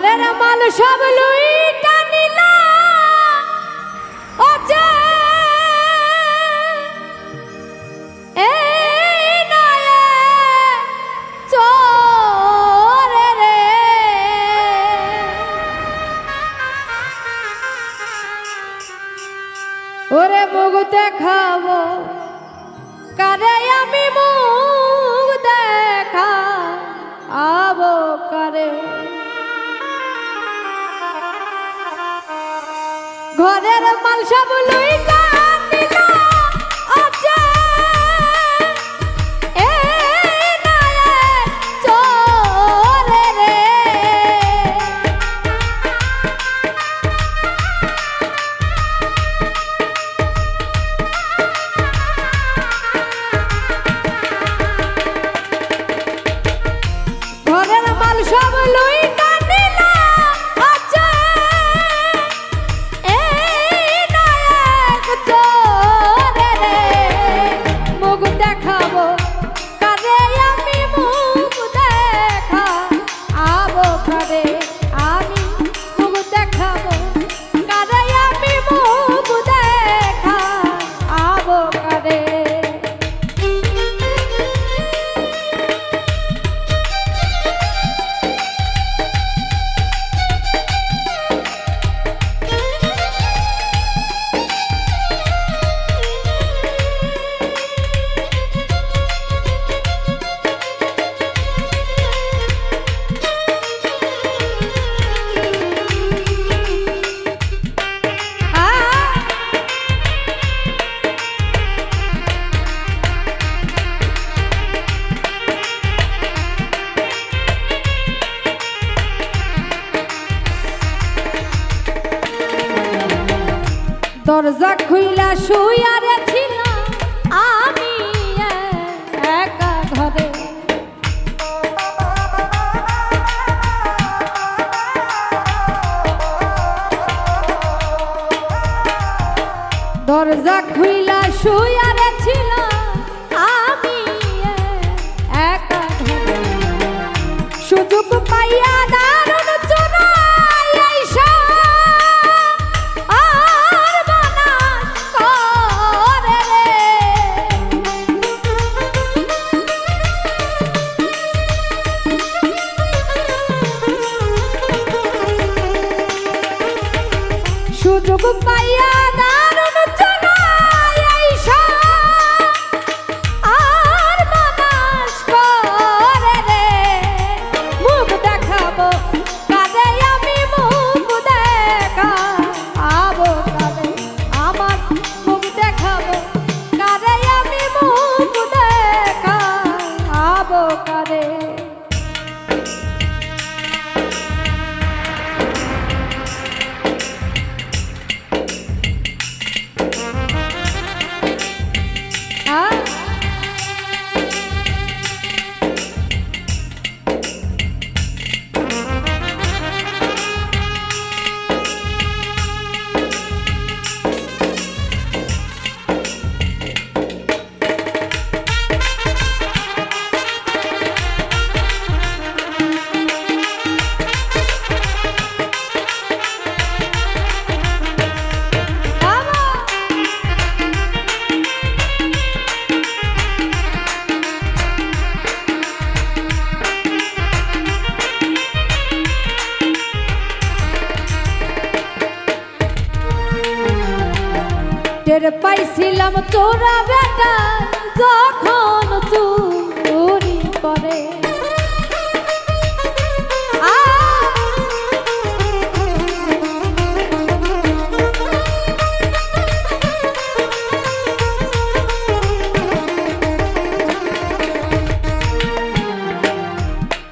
ঘরের মাল সব লুইটা নিলা ও যে এই নয়ে চোরে রে ওরে মুখ দেখাবো কারে আমি মুখ দেখা আবো কারে ঘরের মাল সব লইটা নিলা আছে এই নয়ে চোরে রে ঘরের মাল সব লইটা নিলা আছে এই নায়ক চোরে রে মুখ দেখাবো কারে আমি মুখ দেখা আবো কারে আমি মুখ দেখাবো কারে আমি মুখ দেখা আবো কারে দরজা খুইলা শুইয়ারে ছিলাম আমি একা ঘরে দরজা খুইলা শুইয়ারে ছিলাম আমি একা ঘরে সুযোগ পাইয়া দারুণ চোরাই আইসা সুযোগ পাইয়া দারুণ চোরাই আইসা আর বাতাস করে রে মুখ দেখাবো কারে আমি মুখ দেখা আবো কারে আমার মুখ দেখাবো কারে আমি মুখ দেখা আবো কারে টের পাইছিলাম তোরা বেটা যখন চুরি করে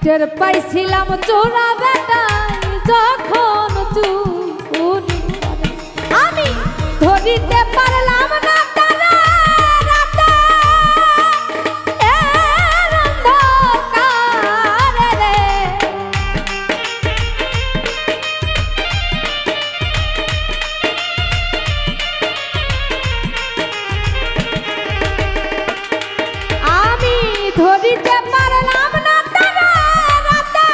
টের পাইছিলাম তোরা বেটা যখন চুরি করে আমি ধরিতে পারলাম না তারা রাতে এর অন্ধকারে রে আমি ধরিতে পারলাম না তারা রাতে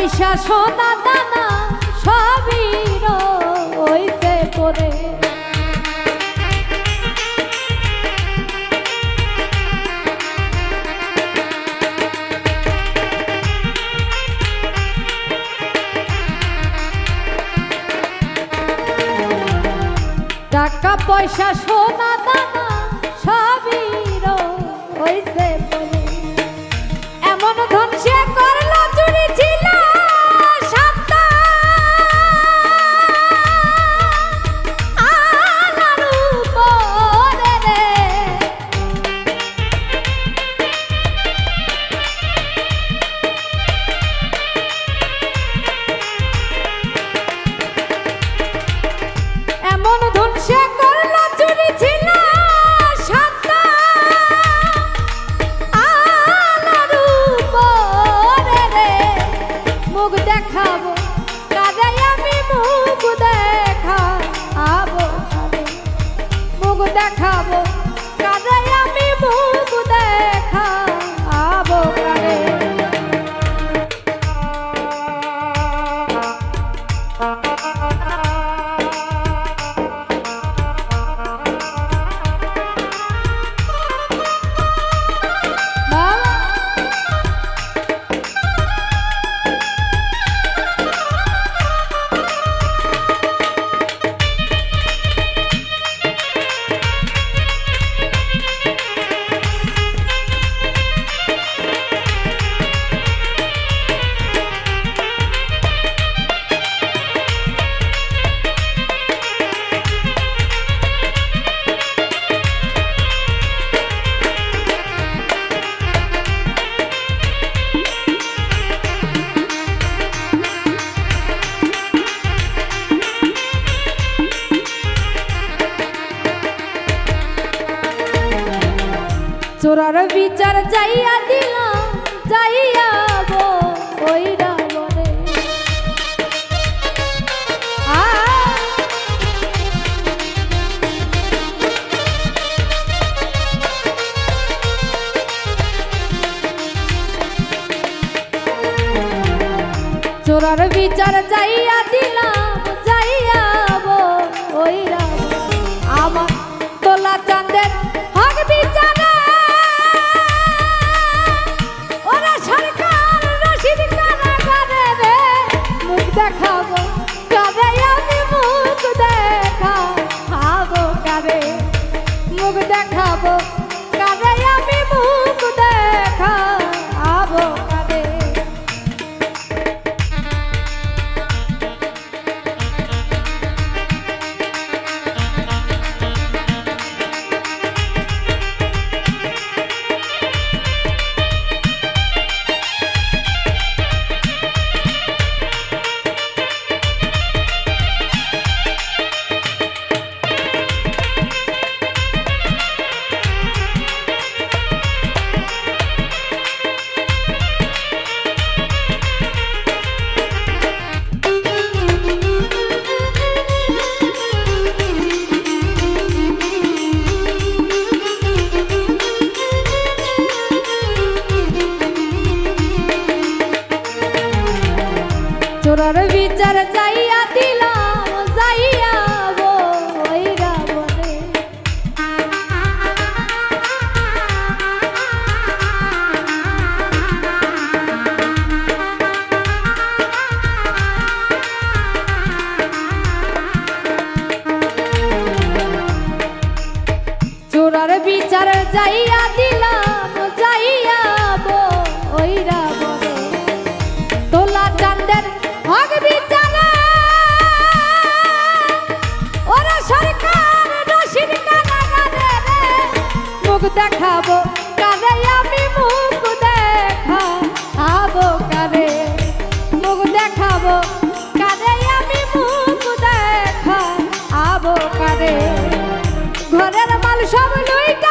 পয়সা সোনা দানা সবই রইছে পড়ে। টাকা পয়সা সোনা দানা সবই রইছে পড়ে। এমন ধন সে করলো চুরি ছিল সাতটা, আনার উপরে রে। এমন ধন সে করলো চুরি ছিল সাতটা, আনার উপরে রে। মুখ দেখাবো কারে আমি মুখ দেখাবো কারে, মুখ দেখাবো কারে আমি মুখ দেখাবো কারে। চোরার বিচার যাইয়া দিলাম যাইয়া ওই রাবণে। চোরার বিচার যাইয়া দিলাম যাইয়া ওই রাবণে। আমার তোলা চাঁদের হক বিচার দেখাবো কারে আমি মুখ দেখাবো কারে, মুখ দেখাবো কারে আমি মুখ দেখাবো কারে। চোরার বিচার যাইয়া দিলাম যাইয়া ওই রাবণে। চোরার বিচার যাইয়া দিলাম যাইয়া ওই রাবণে। তোলা চাঁদের হক বিচারে ওরা সরকার রশিদ কারাগারে রে। মুখ দেখাবো কারে আমি মুখ দেখাবো কারে, মুখ দেখাবো কারে আমি মুখ দেখাবো কারে। ঘরের মাল সব লইটা